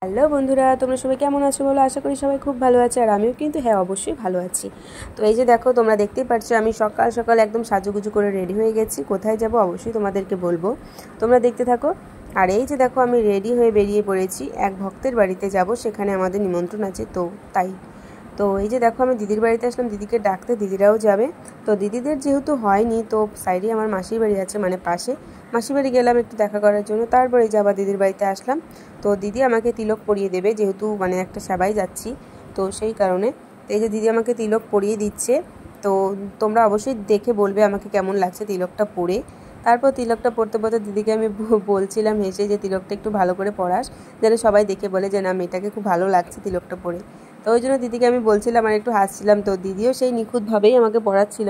Hello বন্ধুরা, তোমরা সবাই কেমন আছো বলো? আশা করি সবাই খুব ভালো আছে, আর আমিও কিন্তু অবশ্যই ভালো আছি। তো এই যে দেখো, তোমরা দেখতেই পাচ্ছ আমি সকাল সকাল একদম সাজুগুজু করে রেডি হয়ে গেছি। কোথায় যাব অবশ্যই তোমাদেরকে বলবো, তোমরা দেখতে থাকো। আর এই যে দেখো, আমি রেডি হয়ে বেরিয়ে পড়েছি, এক ভক্তের বাড়িতে যাব, সেখানে আমাদের নিমন্ত্রণ আছে, তো তাই। তো এই যে দেখো, আমি দিদির বাড়িতে আসলাম দিদিকে ডাকতে, দিদিরাও যাবে। তো দিদিদের যেহেতু হয়নি, তো সাইডে আমার মাসির বাড়ি আছে, মানে পাশে মাসির বাড়ি গেলাম একটু দেখা করার জন্য। তারপরে এই যে আবার দিদির বাড়িতে আসলাম। তো দিদি আমাকে তিলক পরিয়ে দেবে, যেহেতু মানে একটা সেবাই যাচ্ছি, তো সেই কারণে। তো এই যে দিদি আমাকে তিলক পরিয়ে দিচ্ছে। তো তোমরা অবশ্যই দেখে বলবে আমাকে কেমন লাগছে তিলকটা পরে। তারপর তিলকটা পরতে পরতে দিদিকে আমি বলছিলাম হেসে যে তিলকটা একটু ভালো করে পরাস, যেন সবাই দেখে বলে যে না, মেয়েটাকে খুব ভালো লাগছে তিলকটা পরে। তো ওই জন্য দিদিকে আমি বলছিলাম আর একটু হাসছিলাম। তো দিদিও সেই নিখুঁতভাবেই আমাকে পড়াচ্ছিল।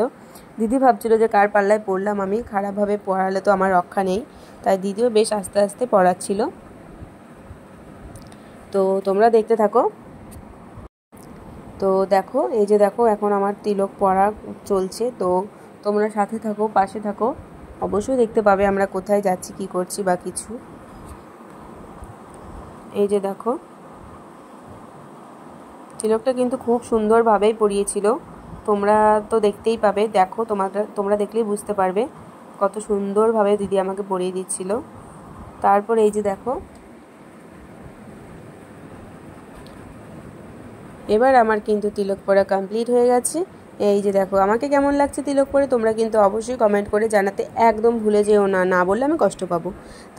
দিদি ভাবছিল যে কার পাল্লায় পড়লাম আমি, খারাপভাবে পড়ালে তো আমার রক্ষা নেই, তাই দিদিও বেশ আস্তে আস্তে পড়াচ্ছিল। তো তোমরা দেখতে থাকো। তো দেখো, এই যে দেখো, এখন আমার তিলক পরা চলছে। তো তোমরা সাথে থাকো, পাশে থাকো, অবশ্যই দেখতে পাবে আমরা কোথায় যাচ্ছি, কি করছি বা কিছু। এই যে দেখো, তিলকটা কিন্তু খুব সুন্দরভাবেই পরিয়েছিল। তোমরা তো দেখতেই পাবে, দেখো তোমরা দেখলেই বুঝতে পারবে কত সুন্দরভাবে দিদি আমাকে পরিয়ে দিচ্ছিল। তারপর এই যে দেখো, এবার আমার কিন্তু তিলক পরা কমপ্লিট হয়ে গেছে। এই যে দেখো, আমাকে কেমন লাগছে তিলক পরে তোমরা কিন্তু অবশ্যই কমেন্ট করে জানাতে একদম ভুলে যেও না, না বললে আমি কষ্ট পাবো।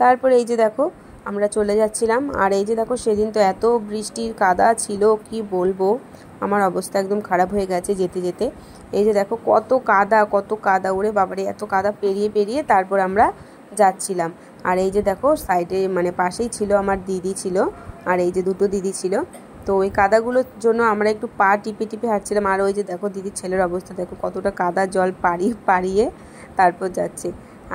তারপরে এই যে দেখো, আমরা চলে যাচ্ছিলাম। আর এই যে দেখো, সেদিন তো এত বৃষ্টির কাদা ছিল, কি বলবো, আমার অবস্থা একদম খারাপ হয়ে গেছে যেতে যেতে। এই যে দেখো, কত কাদা কত কাদা, ওরে বাবারে, এত কাদা পেরিয়ে পেরিয়ে তারপর আমরা যাচ্ছিলাম। আর এই যে দেখো, সাইডে মানে পাশেই ছিল আমার দিদি ছিল, আর এই যে দুটো দিদি ছিল। তো ওই কাদাগুলোর জন্য আমরা একটু পা টিপে টিপে হাঁটছিলাম। আর ওই যে দেখো, দিদির ছেলের অবস্থা দেখো, কতটা কাদা জল পাড়িয়ে পাড়িয়ে তারপর যাচ্ছে।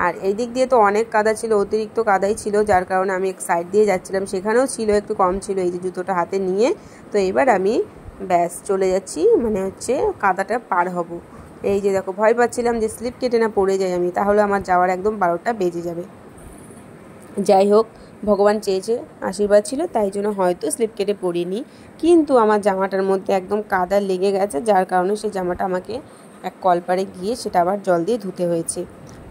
আর এই দিক দিয়ে তো অনেক কাদা ছিল, অতিরিক্ত কাদাই ছিল, যার কারণে আমি এক সাইড দিয়ে যাচ্ছিলাম, সেখানেও ছিল, একটু কম ছিল। এই যে জুতোটা হাতে নিয়ে, তো এবার আমি ব্যাস চলে যাচ্ছি, মানে হচ্ছে কাদাটা পার হব। এই যে দেখো, ভয় পাচ্ছিলাম যে স্লিপ কেটে না পড়ে যাই আমি, তাহলে আমার যাওয়ার একদম 12টা বেজে যাবে। যাই হোক, ভগবান চেয়েছে, আশীর্বাদ ছিল, তাই জন্য হয়তো স্লিপ কেটে পড়িনি। কিন্তু আমার জামাটার মধ্যে একদম কাদা লেগে গেছে, যার কারণে সেই জামাটা আমাকে এক কলপারে গিয়ে সেটা আবার জল দিয়ে ধুতে হয়েছে।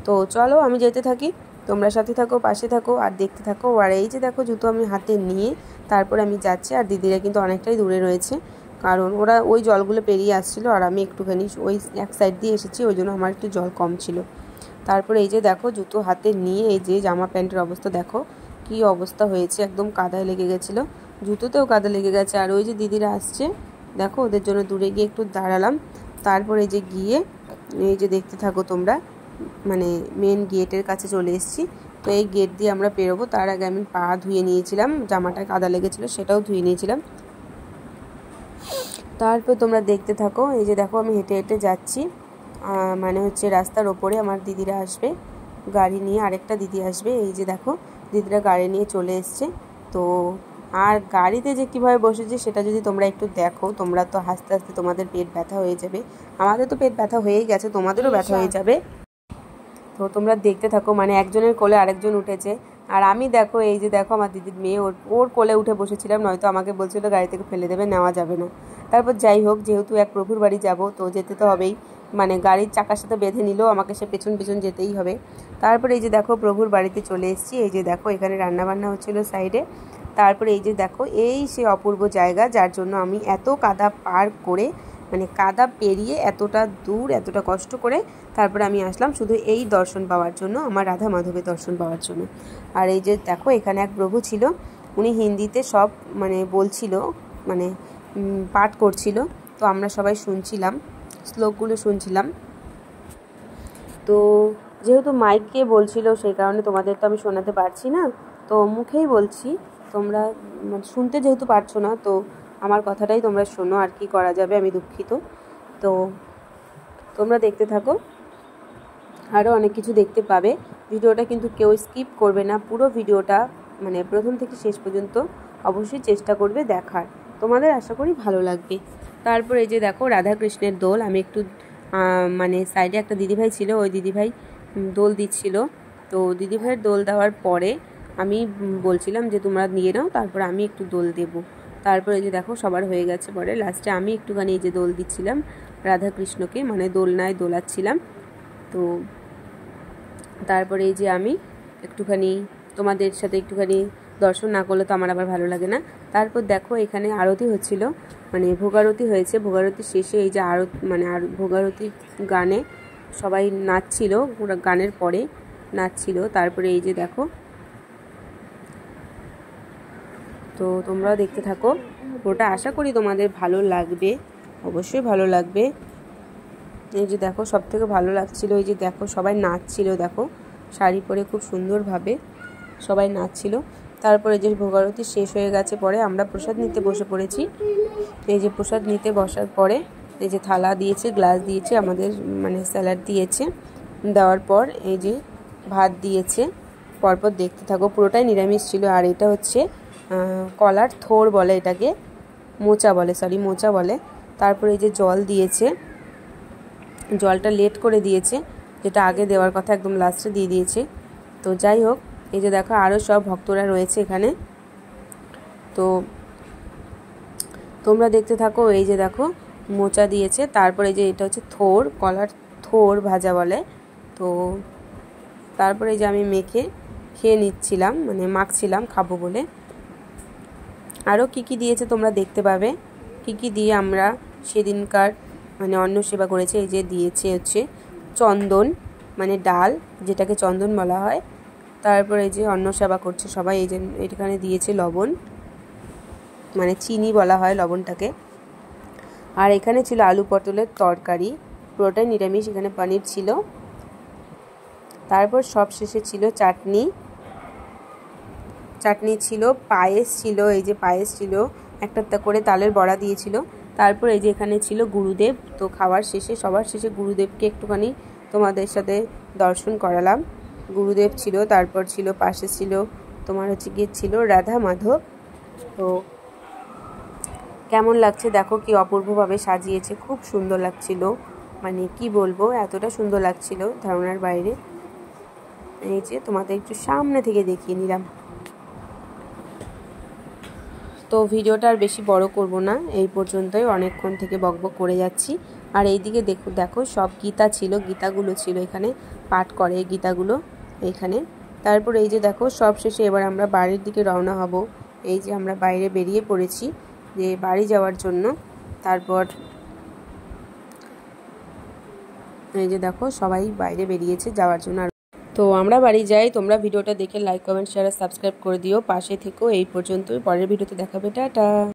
তো চলো, আমি যেতে থাকি, তোমরা সাথে থাকো, পাশে থাকো, আর দেখতে থাকো। আর এই যে দেখো, জুতো আমি হাতে নিয়ে তারপর আমি যাচ্ছি। আর দিদিরা কিন্তু অনেকটাই দূরে রয়েছে, কারণ ওরা ওই জলগুলো পেরিয়ে আসছিলো, আর আমি একটুখানি ওই এক সাইড দিয়ে এসেছি, ওই জন্য আমার একটু জল কম ছিল। তারপরে এই যে দেখো, জুতো হাতে নিয়ে এই যে জামা প্যান্টের অবস্থা দেখো কি অবস্থা হয়েছে, একদম কাদায় লেগে গেছিলো, জুতোতেও কাদা লেগে গেছে। আর ওই যে দিদিরা আসছে, দেখো ওদের জন্য দূরে গিয়ে একটু দাঁড়ালাম। তারপরে এই যে গিয়ে, এই যে দেখতে থাকো তোমরা, মানে মেন গেটের কাছে চলে এসেছি। তো এই গেট দিয়ে আমরা পেরোবো, তার আগে আমি পা ধুয়ে নিয়েছিলাম, জামাটা কাদা লেগেছিলো সেটাও ধুয়ে নিয়েছিলাম। তারপর তোমরা দেখতে থাকো। এই যে দেখো, আমি হেঁটে হেঁটে যাচ্ছি, মানে হচ্ছে রাস্তার ওপরে আমার দিদিরা আসবে গাড়ি নিয়ে, আরেকটা দিদি আসবে। এই যে দেখো, দিদিরা গাড়ি নিয়ে চলে এসছে। তো আর গাড়িতে যে কীভাবে বসেছে সেটা যদি তোমরা একটু দেখো, তোমরা তো হাসতে হাসতে তোমাদের পেট ব্যথা হয়ে যাবে। আমাদের তো পেট ব্যথা হয়েই গেছে, তোমাদেরও ব্যথা হয়ে যাবে। তো তোমরা দেখতে থাকো, মানে একজনের কোলে আরেকজন উঠেছে। আর আমি দেখো, এই যে দেখো, আমার দিদির মেয়ে ওর কোলে উঠে বসেছিলাম, নয়তো আমাকে বলছিল গাড়ি থেকে ফেলে দেবে, নেওয়া যাবে না। তারপর যাই হোক, যেহেতু এক প্রভুর বাড়ি যাব, তো যেতে তো হবেই, মানে গাড়ির চাকার সাথে বেঁধে নিলেও আমাকে সে পেছন পেছন যেতেই হবে। তারপরে এই যে দেখো, প্রভুর বাড়িতে চলে এসেছি। এই যে দেখো, এখানে রান্নাবান্না হচ্ছিলো সাইডে। তারপরে এই যে দেখো, এই সে অপূর্ব জায়গা, যার জন্য আমি এত কাদা পার করে, মানে কাদা পেরিয়ে এতটা দূর, এতটা কষ্ট করে তারপরে আমি আসলাম শুধু এই দর্শন পাওয়ার জন্য, আমার রাধা মাধবের দর্শন পাওয়ার জন্য। আর এই যে দেখো, এখানে এক প্রভু ছিল, উনি হিন্দিতে সব মানে বলছিল, মানে পাঠ করছিল। তো আমরা সবাই শুনছিলাম, শ্লোকগুলো শুনছিলাম। তো যেহেতু মাইকে বলছিল, সেই কারণে তোমাদের তো আমি শোনাতে পারছি না, তো মুখেই বলছি। তোমরা শুনতে যেহেতু পারছো না, তো আমার কথাটাই তোমরা শোনো, আর কি করা যাবে, আমি দুঃখিত। তো তোমরা দেখতে থাকো, আরও অনেক কিছু দেখতে পাবে। ভিডিওটা কিন্তু কেউ স্কিপ করবে না, পুরো ভিডিওটা মানে প্রথম থেকে শেষ পর্যন্ত অবশ্যই চেষ্টা করবে দেখার, তোমাদের আশা করি ভালো লাগবে। তারপর এই যে দেখো, রাধাকৃষ্ণের দোল, আমি একটু মানে সাইডে একটা দিদিভাই ছিল, ওই দিদিভাই দোল দিচ্ছিল। তো দিদিভাইয়ের দোল দেওয়ার পরে আমি বলছিলাম যে তোমরা নিয়ে নাও, তারপরে আমি একটু দোল দেবো। তারপরে এই যে দেখো সবার হয়ে গেছে, পরে লাস্টে আমি একটুখানি এই যে দোল দিচ্ছিলাম রাধাকৃষ্ণকে, মানে দোলনায় দোলাচ্ছিলাম। তো তারপরে এই যে আমি একটুখানি তোমাদের সাথে একটুখানি দর্শন না করলে তো আমার আবার ভালো লাগে না। তারপর দেখো এখানে আরতি হচ্ছিল, মানে ভোগারতি হয়েছে। ভোগারতি শেষে এই যে মানে ভোগারতি গানে সবাই নাচছিল, গানের পরে নাচছিল। তারপরে এই যে দেখো, তো তোমরাও দেখতে থাকো ওটা, আশা করি তোমাদের ভালো লাগবে, অবশ্যই ভালো লাগবে। এই যে দেখো সব থেকে ভালো লাগছিলো এই যে দেখো সবাই নাচছিল, দেখো শাড়ি পরে খুব সুন্দরভাবে সবাই নাচছিল। তারপরে যে ভোগারতি শেষ হয়ে গেছে, পরে আমরা প্রসাদ নিতে বসে পড়েছি। এই যে প্রসাদ নিতে বসার পরে এই যে থালা দিয়েছে, গ্লাস দিয়েছে, আমাদের মানে স্যালাড দিয়েছে, দেওয়ার পর এই যে ভাত দিয়েছে। পরপর দেখতে থাকো, পুরোটাই নিরামিষ ছিল। আর এটা হচ্ছে কলার থোড় বলে, এটাকে মোচা বলে, মোচা বলে। তারপরে এই যে জল দিয়েছে, জলটা লেট করে দিয়েছে, যেটা আগে দেওয়ার কথা একদম লাস্টে দিয়ে দিয়েছে। তো যাই হোক, এই যে দেখো আরও সব ভক্তরা রয়েছে এখানে, তো তোমরা দেখতে থাকো। এই যে দেখো মোচা দিয়েছে, তারপরে যে এটা হচ্ছে থোড়, কলার থোড় ভাজা বলে। তো তারপরে যে আমি মেখে খেয়ে নিচ্ছিলাম, মানে মাখছিলাম খাবো বলে। আরও কি দিয়েছে তোমরা দেখতে পাবে, কি দিয়ে আমরা সেদিনকার মানে অন্ন সেবা করেছে। এই যে দিয়েছে হচ্ছে চন্দন, মানে ডাল, যেটাকে চন্দন বলা হয়। তারপরে যে অন্ন সেবা করছে সবাই। এই যে এখানে দিয়েছে লবণ, মানে চিনি বলা হয় লবণটাকে। আর এখানে ছিল আলু পটলের তরকারি, পুরোটাই নিরামিষ, এখানে পনির ছিল। তারপর সব শেষে ছিল চাটনি ছিল, পায়েস ছিল, এই যে পায়েস ছিল, একটা করে তালের বড়া দিয়েছিল। তারপর এই যে এখানে ছিল গুরুদেব। তো খাওয়ার শেষে সবার শেষে গুরুদেবকে একটুখানি তোমাদের সাথে দর্শন করালাম। গুরুদেব ছিল, তারপর ছিল পাশে ছিল তোমার হচ্ছে গিয়ে ছিল রাধা মাধব। তো কেমন লাগছে দেখো, কি অপূর্বভাবে সাজিয়েছে, খুব সুন্দর লাগছিল, মানে কি বলবো, এতটা সুন্দর লাগছিল ধারণার বাইরে। এই যে তোমাদের একটু সামনে থেকে দেখিয়ে নিলাম। তো ভিডিওটা আর বেশি বড় করব না, এই পর্যন্তই, অনেকক্ষণ থেকে বকবক করে যাচ্ছি। আর এইদিকে দেখো সব গীতা ছিল, গীতাগুলো ছিল এখানে, পাঠ করে গীতাগুলো এইখানে। তারপর এই যে দেখো সব শেষে এবার আমরা বাড়ির দিকে রওনা হব। এই যে আমরা বাইরে বেরিয়ে পড়েছি যে বাড়ি যাওয়ার জন্য। তারপর এই যে দেখো সবাই বাইরে বেরিয়েছে যাওয়ার জন্য। তো আমরা বাড়ি যাই। তোমরা ভিডিওটা দেখে লাইক, কমেন্ট, শেয়ার আর সাবস্ক্রাইব করে দিও, পাশে থেকো। এই পর্যন্তই, পরের ভিডিওতে দেখাবে, টাটা।